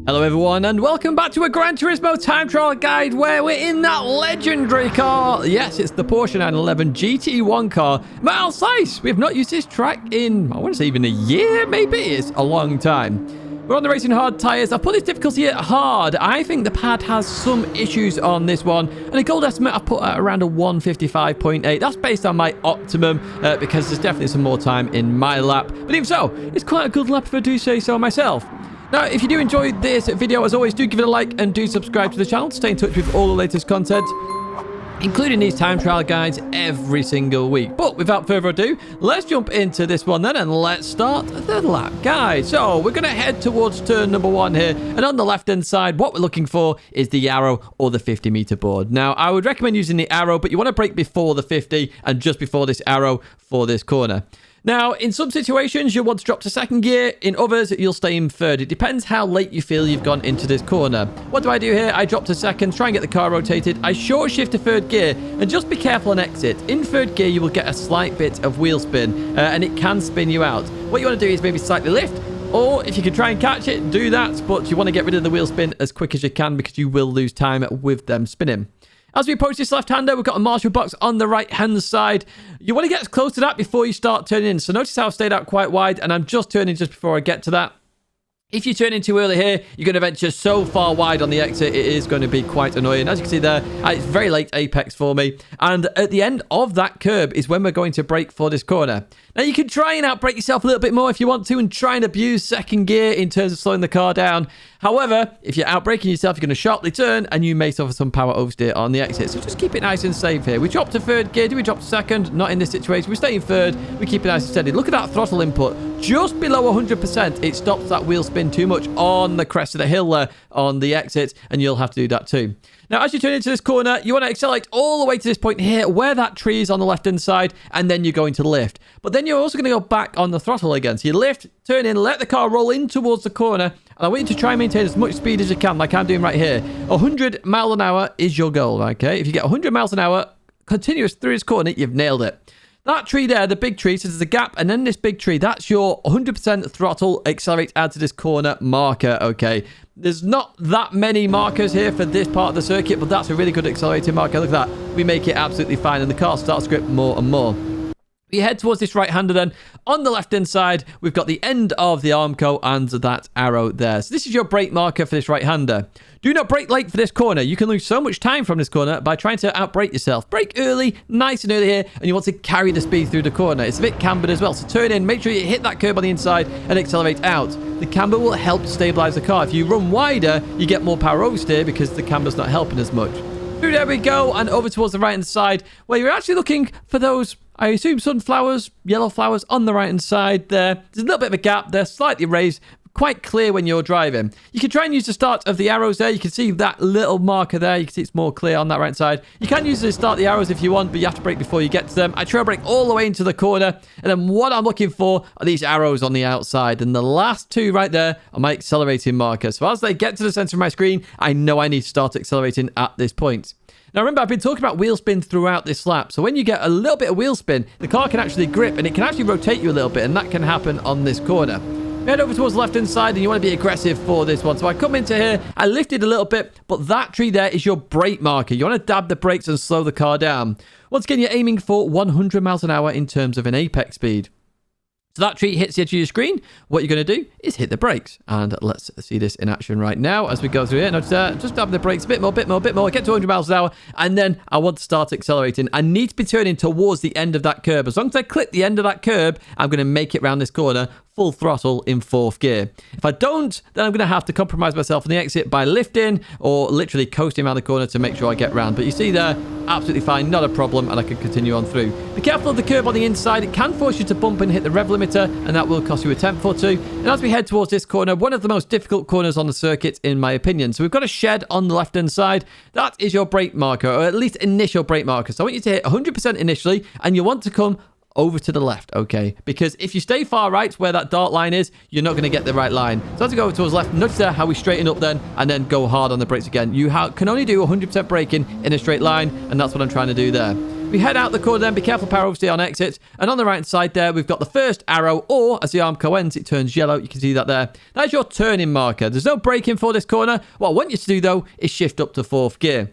Hello everyone and welcome back to a Gran Turismo time trial guide where we're in that legendary car. Yes, it's the Porsche 911 GT1 car. Miles Slice, we have not used this track in, I want to say even a year maybe. It's a long time. We're on the racing hard tyres. I've put this difficulty at hard. I think the pad has some issues on this one. And a gold estimate I've put at around a 155.8. That's based on my optimum because there's definitely some more time in my lap. But even so, it's quite a good lap if I do say so myself. Now, if you do enjoy this video, as always, do give it a like and do subscribe to the channel to stay in touch with all the latest content, including these time trial guides every single week. But without further ado, let's jump into this one then and let's start the lap guide. So we're going to head towards turn number 1 here. And on the left-hand side, what we're looking for is the arrow or the 50-meter board. Now, I would recommend using the arrow, but you want to brake before the 50 and just before this arrow for this corner. Now, in some situations, you'll want to drop to second gear. In others, you'll stay in third. It depends how late you feel you've gone into this corner. What do I do here? I drop to second, try and get the car rotated. I short shift to third gear, and just be careful on exit. In third gear, you will get a slight bit of wheel spin, and it can spin you out. What you want to do is maybe slightly lift, or if you can try and catch it, do that. But you want to get rid of the wheel spin as quick as you can because you will lose time with them spinning. As we approach this left-hander, we've got a marshal box on the right-hand side. You want to get as close to that before you start turning in. So notice how I've stayed out quite wide, and I'm just turning just before I get to that. If you turn in too early here, you're going to venture so far wide on the exit, it is going to be quite annoying. As you can see there, it's very late apex for me. And at the end of that curb is when we're going to brake for this corner. Now, you can try and outbrake yourself a little bit more if you want to and try and abuse second gear in terms of slowing the car down. However, if you're outbraking yourself, you're going to sharply turn and you may suffer some power oversteer on the exit. So just keep it nice and safe here. We drop to third gear. Do we drop to second? Not in this situation. We stay in third. We keep it nice and steady. Look at that throttle input. Just below 100%. It stops that wheel spin too much on the crest of the hill there on the exit, and you'll have to do that too. Now, as you turn into this corner, you want to accelerate all the way to this point here where that tree is on the left-hand side, and then you're going to lift. But then you're also going to go back on the throttle again. So you lift, turn in, let the car roll in towards the corner, and I want you to try and maintain as much speed as you can, like I'm doing right here. 100 miles an hour is your goal, okay? If you get 100 miles an hour continuous through this corner, you've nailed it. That tree there, the big tree, so there's a gap, and then this big tree, that's your 100% throttle accelerate add to this corner marker, okay? There's not that many markers here for this part of the circuit, but that's a really good accelerating marker. Look at that. We make it absolutely fine, and the car starts to grip more and more. We head towards this right-hander then. On the left-hand side, we've got the end of the Armco and that arrow there. So this is your brake marker for this right-hander. Do not brake late for this corner. You can lose so much time from this corner by trying to outbrake yourself. Brake early, nice and early here, and you want to carry the speed through the corner. It's a bit cambered as well, so turn in, make sure you hit that curb on the inside and accelerate out. The camber will help stabilize the car. If you run wider, you get more power oversteer because the camber's not helping as much. Through there we go, and over towards the right-hand side, where you're actually looking for those, I assume, sunflowers, yellow flowers on the right-hand side there. There's a little bit of a gap. They're slightly raised, quite clear when you're driving. You can try and use the start of the arrows there. You can see that little marker there. You can see it's more clear on that right side. You can use the start the arrows if you want, but you have to brake before you get to them. I trail brake all the way into the corner, and then what I'm looking for are these arrows on the outside. And the last two right there are my accelerating markers. So as they get to the center of my screen, I know I need to start accelerating at this point. Now, remember, I've been talking about wheel spin throughout this lap. So when you get a little bit of wheel spin, the car can actually grip, and it can actually rotate you a little bit, and that can happen on this corner. Head over towards the left-hand side, and you want to be aggressive for this one. So I come into here, I lifted a little bit, but that tree there is your brake marker. You want to dab the brakes and slow the car down. Once again, you're aiming for 100 miles an hour in terms of an apex speed. So that tree hits the edge of your screen. What you're going to do is hit the brakes. And let's see this in action right now as we go through here. Notice just dab the brakes a bit more. Get to 100 miles an hour. And then I want to start accelerating. I need to be turning towards the end of that curb. As long as I clip the end of that curb, I'm going to make it around this corner full throttle in fourth gear. If I don't, then I'm going to have to compromise myself on the exit by lifting or literally coasting around the corner to make sure I get round. But you see there, absolutely fine, not a problem, and I can continue on through. Be careful of the curb on the inside. It can force you to bump and hit the rev limiter, and that will cost you a tenth or two. And as we head towards this corner, one of the most difficult corners on the circuit, in my opinion. So we've got a shed on the left-hand side. That is your brake marker, or at least initial brake marker. So I want you to hit 100% initially, and you want to come over to the left, okay? Because if you stay far right where that dark line is, you're not going to get the right line. So as we go over towards left, notice there how we straighten up then, and then go hard on the brakes again. You can only do 100% braking in a straight line, and that's what I'm trying to do there. We head out the corner then, be careful power oversteer on exit. And on the right hand side there, we've got the first arrow, or as the Armco ends, it turns yellow. You can see that there. That's your turning marker. There's no braking for this corner. What I want you to do though is shift up to 4th gear.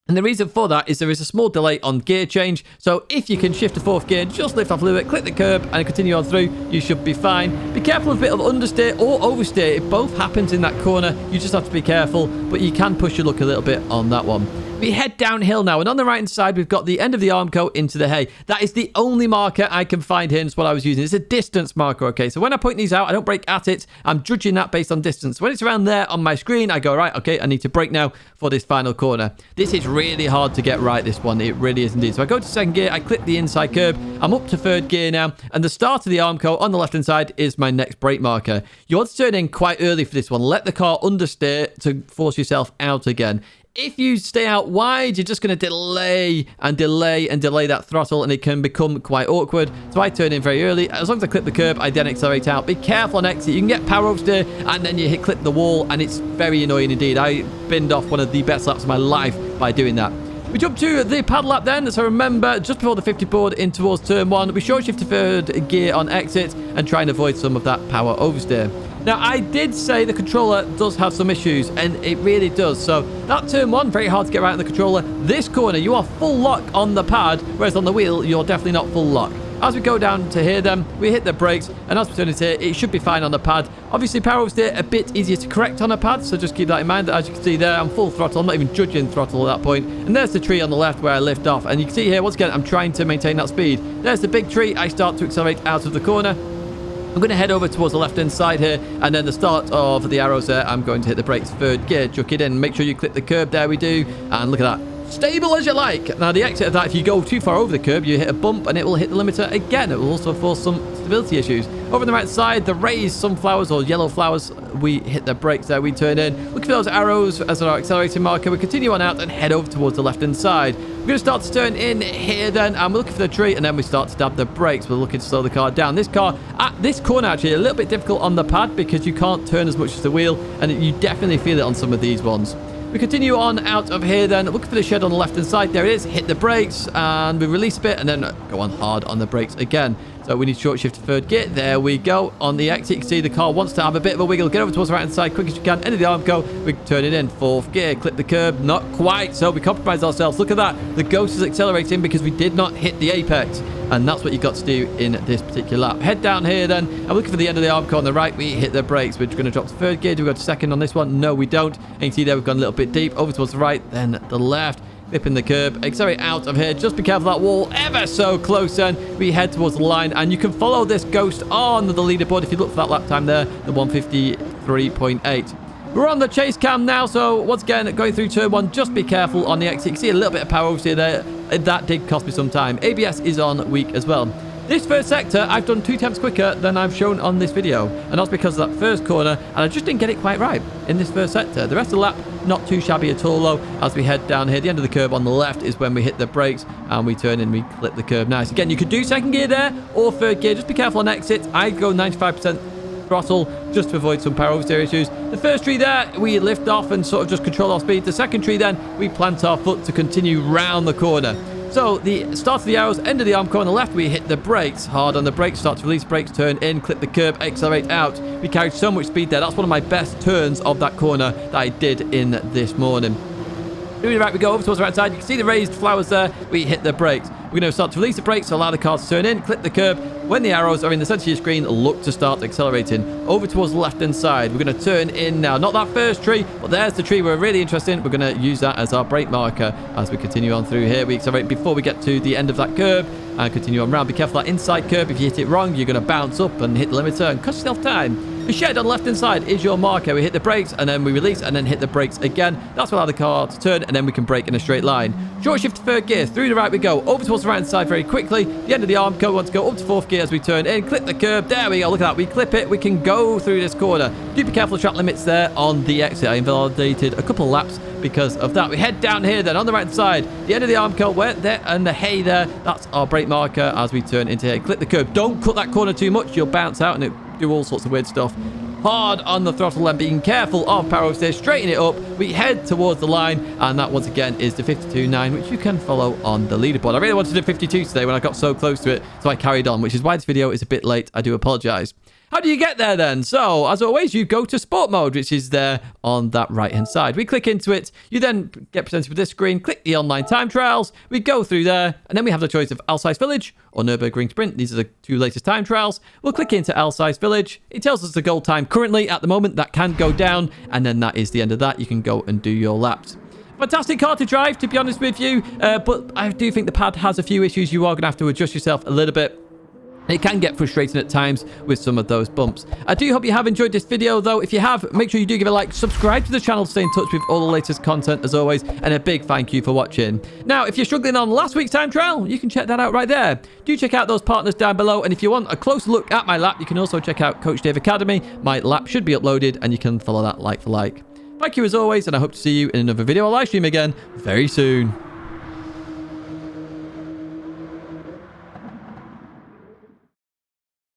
And the reason for that is there is a small delay on gear change. So if you can shift to 4th gear, just lift off a little bit, click the curb and continue on through, you should be fine. Be careful of a bit of understeer or oversteer. It both happens in that corner. You just have to be careful, but you can push your luck a little bit on that one. We head downhill now, and on the right hand side we've got the end of the Armco into the hay. That is the only marker I can find here, and it's what I was using. It's a distance marker, okay? So when I point these out, I don't brake at it. I'm judging that based on distance. When it's around there on my screen, I go, right, okay, I need to brake now for this final corner. This is really hard to get right, this one. It really is indeed. So I go to 2nd gear, I click the inside curb. I'm up to 3rd gear now, and the start of the Armco on the left hand side is my next brake marker. You want to turn in quite early for this one. Let the car understeer to force yourself out again. If you stay out wide, you're just going to delay and delay and delay that throttle, and it can become quite awkward. So I turn in very early. As long as I clip the curb, I then accelerate out. Be careful on exit. You can get power oversteer, and then you clip the wall, and it's very annoying indeed. I binned off one of the best laps of my life by doing that. We jump to the pad lap then. So remember, just before the 50 board in towards turn 1, we short shift to 3rd gear on exit and try and avoid some of that power oversteer. Now, I did say the controller does have some issues, and it really does. So that turn 1, very hard to get right on the controller. This corner, you are full lock on the pad, whereas on the wheel, you're definitely not full lock. As we go down to here then, we hit the brakes, and as we turn into here, it should be fine on the pad. Obviously, power oversteer a bit easier to correct on a pad, so just keep that in mind. As you can see there, I'm full throttle. I'm not even judging throttle at that point. And there's the tree on the left where I lift off. And you can see here, once again, I'm trying to maintain that speed. There's the big tree. I start to accelerate out of the corner. I'm going to head over towards the left-hand side here, and then the start of the arrows there, I'm going to hit the brakes, 3rd gear, chuck it in. Make sure you clip the curb. There we do. And look at that. Stable as you like. Now, the exit of that, if you go too far over the curb, you hit a bump and it will hit the limiter again. It will also force some stability issues. Over on the right side, the raised sunflowers or yellow flowers, we hit the brakes there, we turn in. Look for those arrows as our accelerating marker. We continue on out and head over towards the left-hand side. We're going to start to turn in here then, and we're looking for the tree, and then we start to dab the brakes. We're looking to slow the car down. This car, at this corner actually, a little bit difficult on the pad because you can't turn as much as the wheel, and you definitely feel it on some of these ones. We continue on out of here then, looking for the shed on the left-hand side. There it is. Hit the brakes, and we release a bit, and then go on hard on the brakes again. So we need to short shift to 3rd gear. There we go. On the exit, you can see the car wants to have a bit of a wiggle. Get over towards the right-hand side, quick as you can. End of the Armco. We turn it in. 4th gear. Clip the curb. Not quite. So we compromise ourselves. Look at that. The Ghost is accelerating because we did not hit the apex. And that's what you've got to do in this particular lap. Head down here then. I'm looking for the end of the Armco on the right. We hit the brakes. We're going to drop to 3rd gear. Do we go to 2nd on this one? No, we don't. And you can see there we've gone a little bit deep. Over towards the right, then the left. Clipping the curb, accelerate out of here. Just be careful of that wall, ever so close. Then we head towards the line, and you can follow this Ghost on the leaderboard if you look for that lap time there, the 153.8. We're on the chase cam now, so once again going through turn 1, just be careful on the exit. You can see a little bit of power oversteer there. That did cost me some time. ABS is on weak as well. This first sector, I've done 2 attempts quicker than I've shown on this video. And that's because of that first corner. And I just didn't get it quite right in this first sector. The rest of the lap, not too shabby at all, though. As we head down here, the end of the curb on the left is when we hit the brakes. And we turn in, we clip the curb. Nice. Again, you could do 2nd gear there or 3rd gear. Just be careful on exit. I go 95% throttle just to avoid some power oversteer issues. The first tree there, we lift off and sort of just control our speed. The second tree then, we plant our foot to continue round the corner. So the start of the arrows, end of the Armco on the left, we hit the brakes. Hard on the brakes, start to release brakes, turn in, clip the curb, accelerate out. We carried so much speed there. That's one of my best turns of that corner that I did in this morning. Moving right, we go over towards the right side. You can see the raised flowers there. We hit the brakes. We're going to start to release the brakes to allow the car to turn in, clip the curb. When the arrows are in the center of your screen, look to start accelerating. Over towards the left-hand side. We're going to turn in now. Not that first tree, but there's the tree we're really interested in. We're going to use that as our brake marker as we continue on through here. We accelerate before we get to the end of that curb and continue on round. Be careful that inside curb. If you hit it wrong, you're going to bounce up and hit the limiter and cost yourself time. The shed on the left-hand side is your marker. We hit the brakes, and then we release, and then hit the brakes again. That's what allows the car to turn, and then we can brake in a straight line. Short shift to 3rd gear. Through the right we go. Over towards the right-hand side very quickly. The end of the Armco. We want to go up to 4th gear as we turn in. Clip the curb. There we go. Look at that. We clip it. We can go through this corner. Do be careful of track limits there on the exit. I invalidated a couple of laps because of that. We head down here then on the right side. The end of the Armco. Where there and the hay there. That's our brake marker as we turn into here. Clip the curb. Don't cut that corner too much. You'll bounce out and it do all sorts of weird stuff. hard on the throttle and being careful of power steer, straighten it up. We head towards the line, and that once again is the 52.9, which you can follow on the leaderboard. I really wanted to do 52 today when I got so close to it, so I carried on, which is why this video is a bit late. I do apologize. How do you get there then? So, as always, you go to sport mode, which is there on that right-hand side. We click into it. You then get presented with this screen. Click the online time trials. We go through there, and then we have the choice of Alsace Village or Nürburgring Sprint. These are the two latest time trials. We'll click into Alsace Village. It tells us the goal time currently at the moment. That can go down, and then that is the end of that. You can go and do your laps. Fantastic car to drive, to be honest with you, but I do think the pad has a few issues. You are going to have to adjust yourself a little bit. It can get frustrating at times with some of those bumps. I do hope you have enjoyed this video, though. If you have, make sure you do give it a like, subscribe to the channel to stay in touch with all the latest content, as always, and a big thank you for watching. Now, if you're struggling on last week's time trial, you can check that out right there. Do check out those partners down below, and if you want a closer look at my lap, you can also check out Coach Dave Academy. My lap should be uploaded, and you can follow that like for like. Thank you as always, and I hope to see you in another video or live stream again very soon.